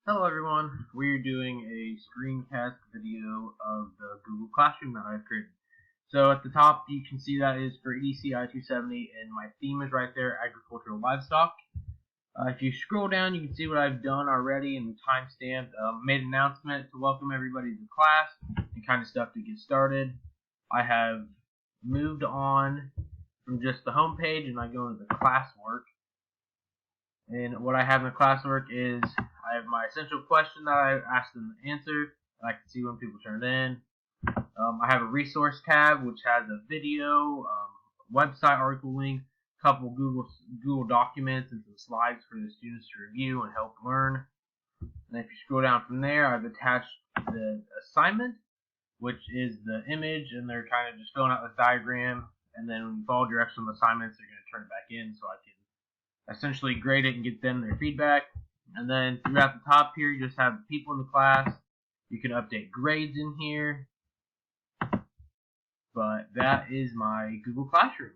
Hello everyone, we're doing a screencast video of the Google Classroom that I've created. So at the top you can see that is for EDC i270 and my theme is right there, agricultural livestock. If you scroll down you can see what I've done already and timestamped. Made an announcement to welcome everybody to the class and kind of stuff to get started. I have moved on from just the home page and I go into the classwork. And what I have in the classwork is I have my essential question that I asked them to answer. I can see when people turned in. I have a resource tab which has a video, website article link, a couple Google documents, and some slides for the students to review and help learn. And if you scroll down from there, I've attached the assignment, which is the image, and they're kind of just filling out this diagram. And then when you follow directions on the assignments, they're going to turn it back in so I can essentially grade it and get them their feedback. And then throughout the top here, you just have people in the class. You can update grades in here. But that is my Google Classroom.